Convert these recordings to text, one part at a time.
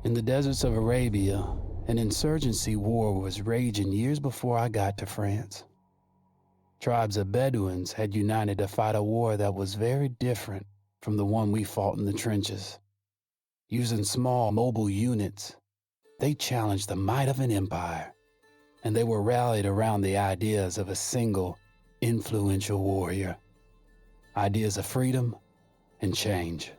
In the deserts of Arabia, an insurgency war was raging years before I got to France. Tribes of Bedouins had united to fight a war that was very different from the one we fought in the trenches. Using small, mobile units, they challenged the might of an empire, and they were rallied around the ideas of a single, influential warrior. Ideas of freedom and change.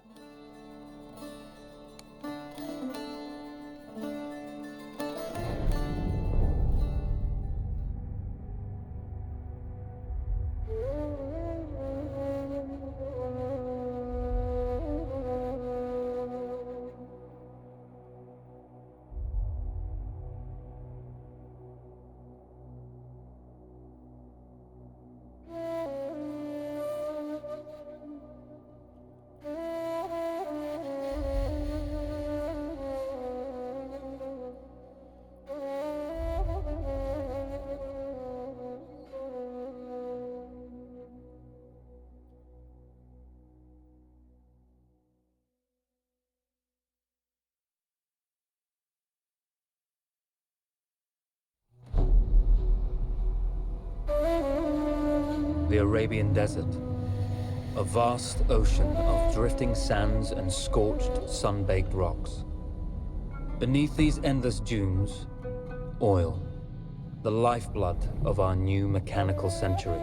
The Arabian Desert, a vast ocean of drifting sands and scorched, sun-baked rocks. Beneath these endless dunes, oil, the lifeblood of our new mechanical century.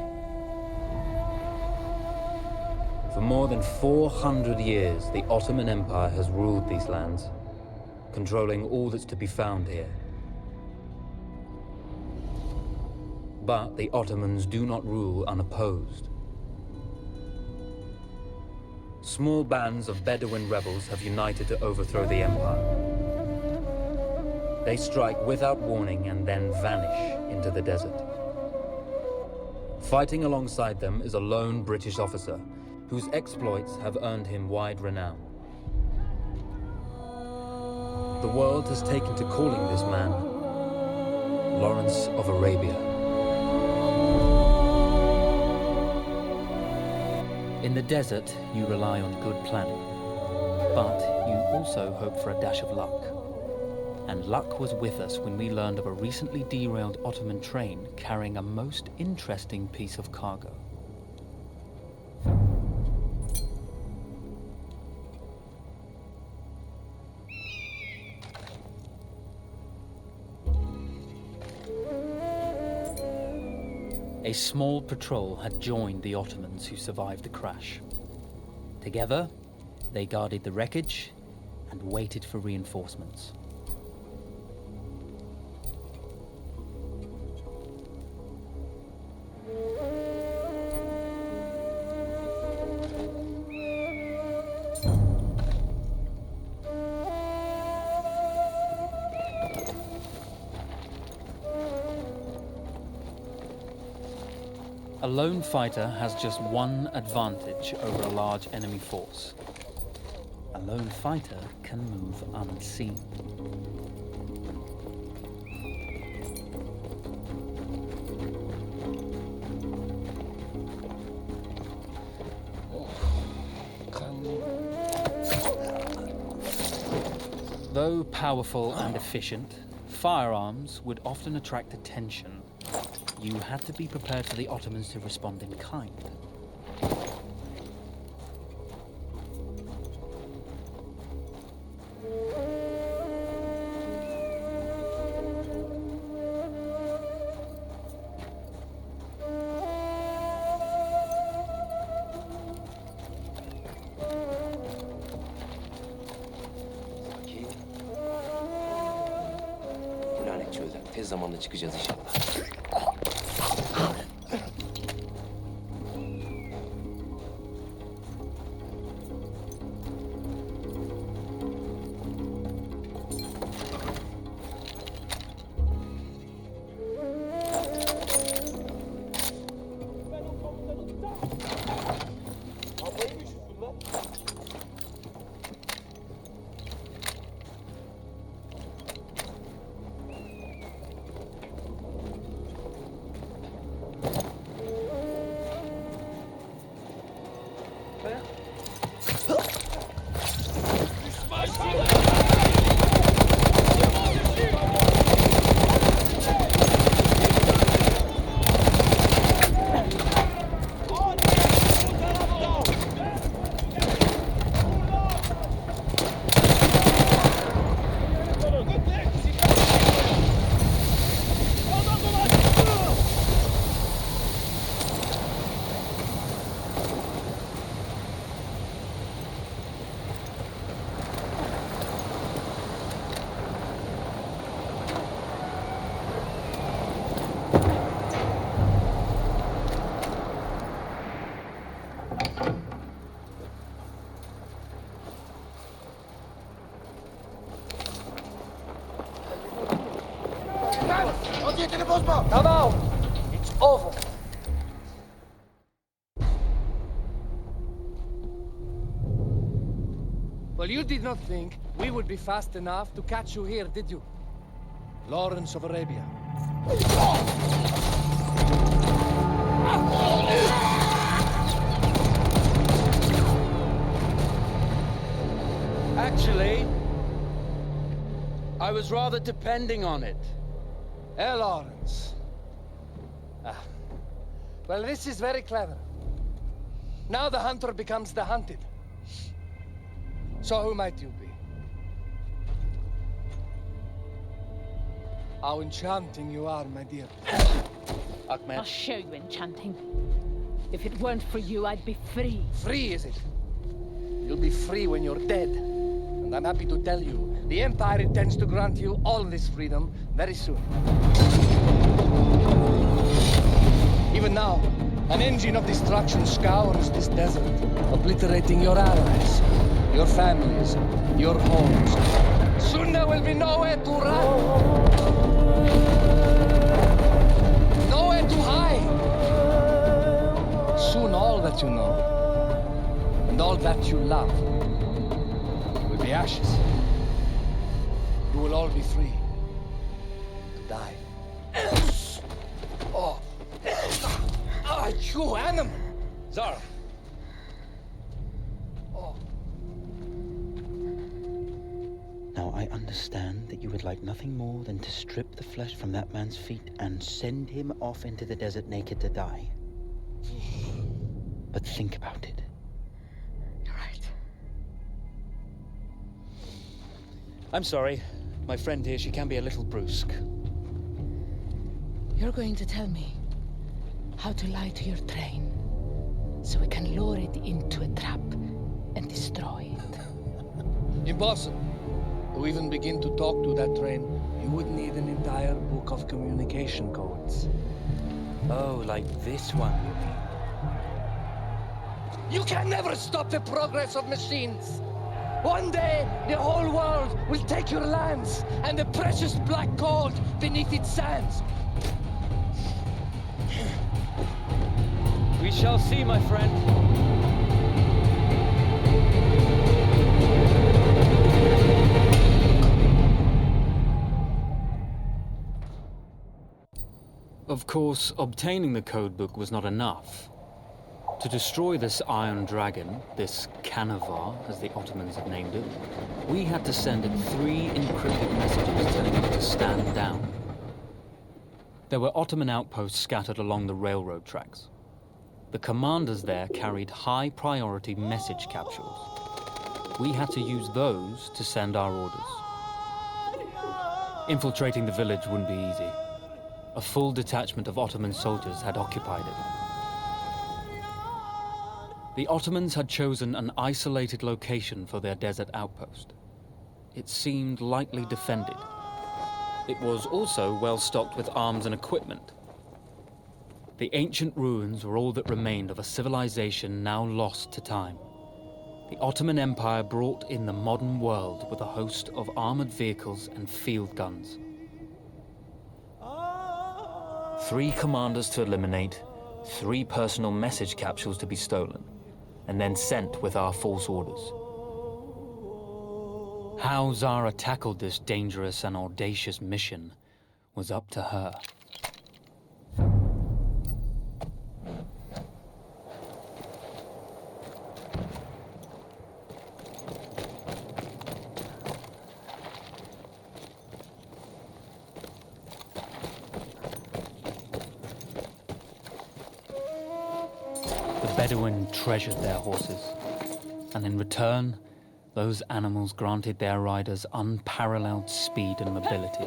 For more than 400 years, the Ottoman Empire has ruled these lands, controlling all that's to be found here. But the Ottomans do not rule unopposed. Small bands of Bedouin rebels have united to overthrow the empire. They strike without warning and then vanish into the desert. Fighting alongside them is a lone British officer whose exploits have earned him wide renown. The world has taken to calling this man Lawrence of Arabia. In the desert, you rely on good planning, but you also hope for a dash of luck. And luck was with us when we learned of a recently derailed Ottoman train carrying a most interesting piece of cargo. A small patrol had joined the Ottomans who survived the crash. Together, they guarded the wreckage and waited for reinforcements. A lone fighter has just one advantage over a large enemy force. A lone fighter can move unseen. Though powerful and efficient, firearms would often attract attention. You had to be prepared for the Ottomans to respond in kind. Bu lanet çölden tez zamanda çıkacağız inşallah. Now, it's over. Well, you did not think we would be fast enough to catch you here, did you? Lawrence of Arabia. Actually, I was rather depending on it. Lawrence. Well, this is very clever. Now the hunter becomes the hunted. So who might you be? How enchanting you are, my dear. Ahmed. I'll show you enchanting. If it weren't for you, I'd be free. Free, is it? You'll be free when you're dead. And I'm happy to tell you, the Empire intends to grant you all this freedom very soon. Even now, an engine of destruction scours this desert, obliterating your allies, your families, your homes. Soon there will be nowhere to run. Nowhere to hide. Soon all that you know, and all that you love, will be ashes. You will all be free to die. Oh. Ah, you animal! Zara. Oh. Now, I understand that you would like nothing more than to strip the flesh from that man's feet and send him off into the desert naked to die. But think about it. You're right. I'm sorry. My friend here, she can be a little brusque. You're going to tell me how to lie to your train, so we can lure it into a trap and destroy it. Impossible. To even begin to talk to that train, you would need an entire book of communication codes. Oh, like this one, you mean? You can never stop the progress of machines. One day, the whole world will take your lands and the precious black gold beneath its sands. We shall see, my friend. Of course, obtaining the codebook was not enough. To destroy this Iron Dragon, this Canavar, as the Ottomans had named it, we had to send it 3 encrypted messages telling it to stand down. There were Ottoman outposts scattered along the railroad tracks. The commanders there carried high-priority message capsules. We had to use those to send our orders. Infiltrating the village wouldn't be easy. A full detachment of Ottoman soldiers had occupied it. The Ottomans had chosen an isolated location for their desert outpost. It seemed lightly defended. It was also well stocked with arms and equipment. The ancient ruins were all that remained of a civilization now lost to time. The Ottoman Empire brought in the modern world with a host of armored vehicles and field guns. 3 commanders to eliminate, 3 personal message capsules to be stolen, and then sent with our false orders. How Zara tackled this dangerous and audacious mission was up to her. The Bedouin treasured their horses, and in return, those animals granted their riders unparalleled speed and mobility.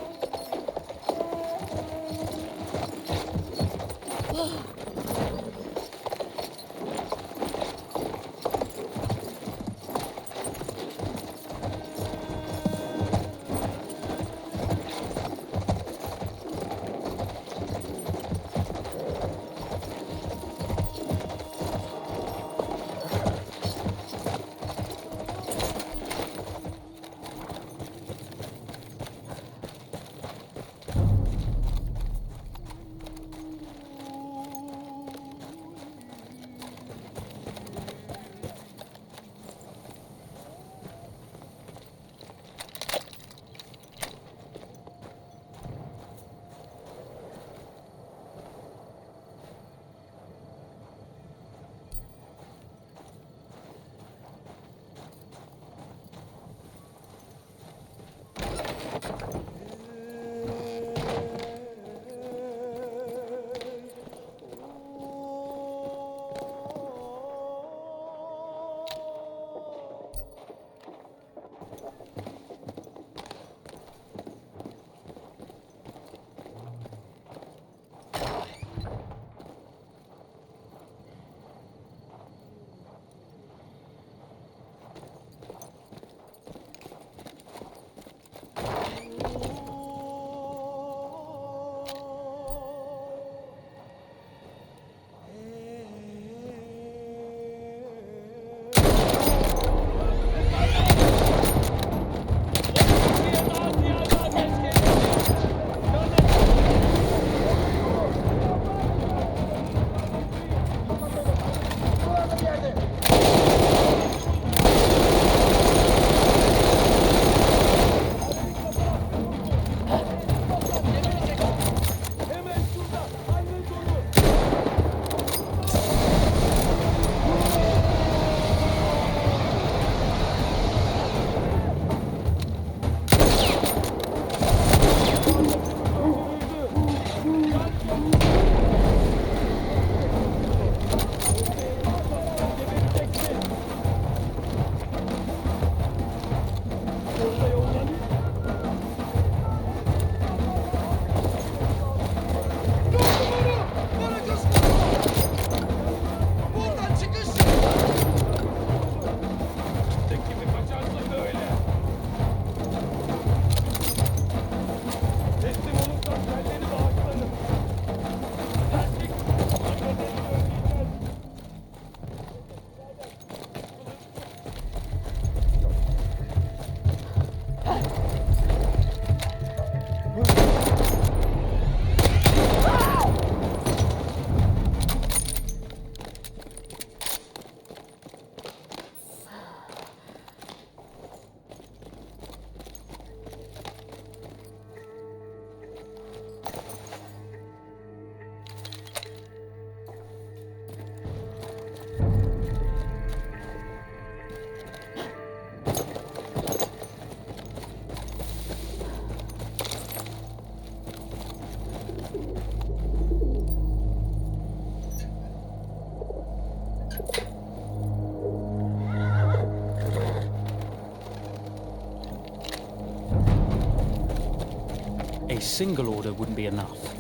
single order wouldn't be enough.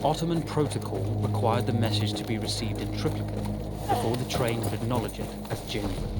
Ottoman protocol required the message to be received in triplicate before the train would acknowledge it as genuine.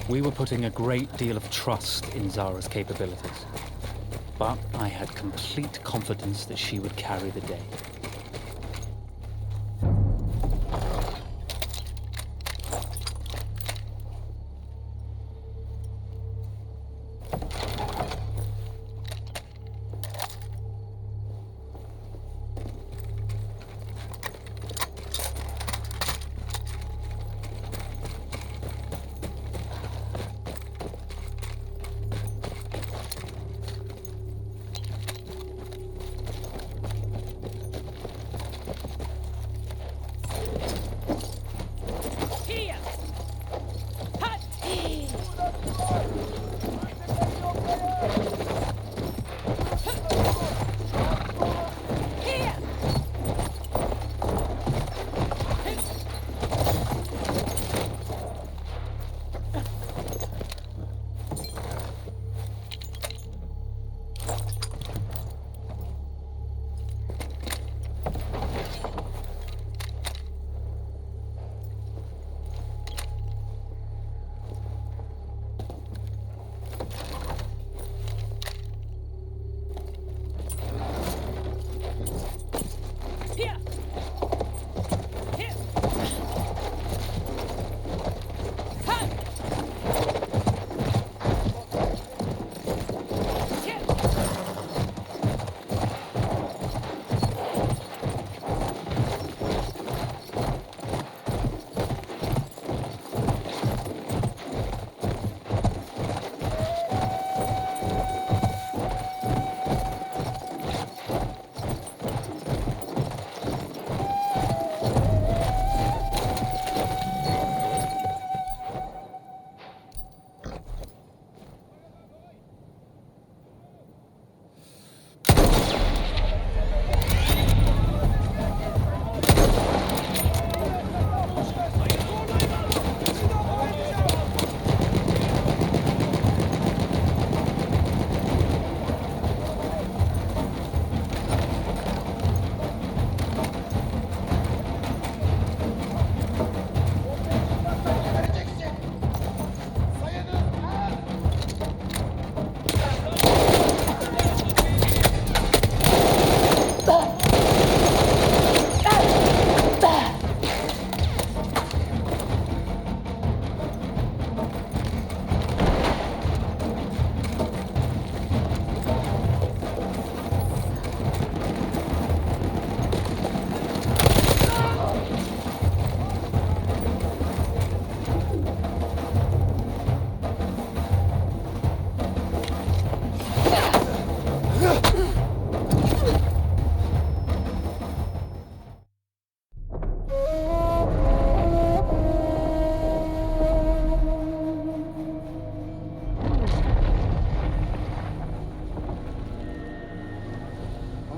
We were putting a great deal of trust in Zara's capabilities, but I had complete confidence that she would carry the day.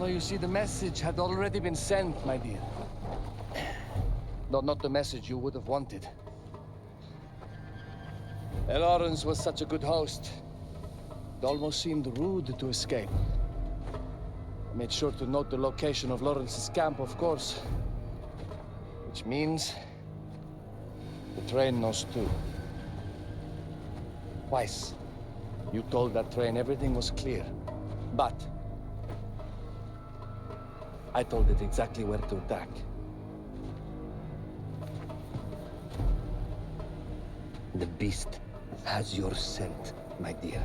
You see, the message had already been sent, my dear. Not the message you would have wanted. Lawrence was such a good host. It almost seemed rude to escape. I made sure to note the location of Lawrence's camp, of course. Which means the train knows too. Twice, you told that train everything was clear. But I told it exactly where to attack. The beast has your scent, my dear.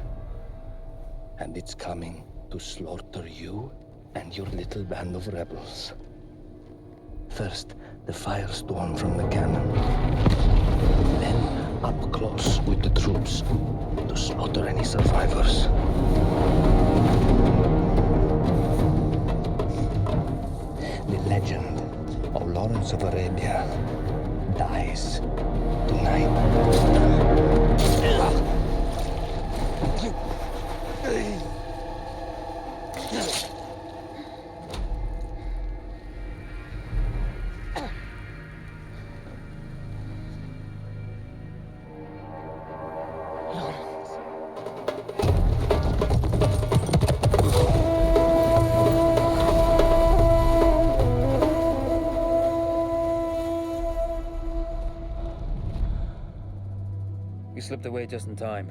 And it's coming to slaughter you and your little band of rebels. First, the firestorm from the cannon. Then, up close with the troops to slaughter any survivors. The legend of Lawrence of Arabia dies tonight. You slipped away just in time.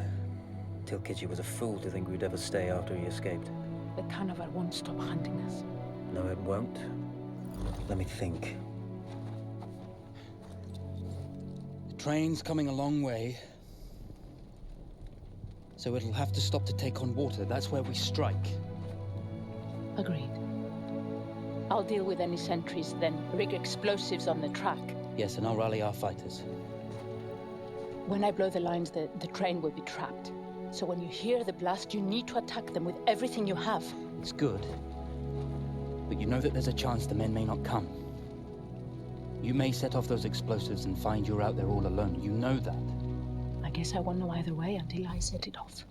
Tilkichi was a fool to think we'd ever stay after he escaped. The Canavar won't stop hunting us. No, it won't. Let me think. The train's coming a long way. So it'll have to stop to take on water. That's where we strike. Agreed. I'll deal with any sentries, then rig explosives on the track. Yes, and I'll rally our fighters. When I blow the lines, the train will be trapped. So when you hear the blast, you need to attack them with everything you have. It's good. But you know that there's a chance the men may not come. You may set off those explosives and find you're out there all alone. You know that. I guess I won't know either way until I set it off.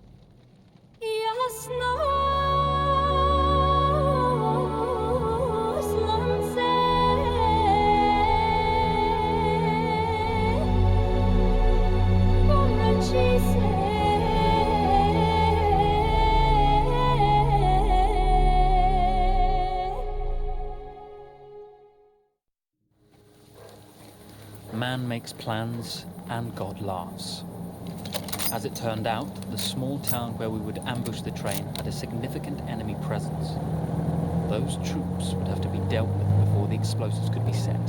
Man makes plans, and God laughs. As it turned out, the small town where we would ambush the train had a significant enemy presence. Those troops would have to be dealt with before the explosives could be set.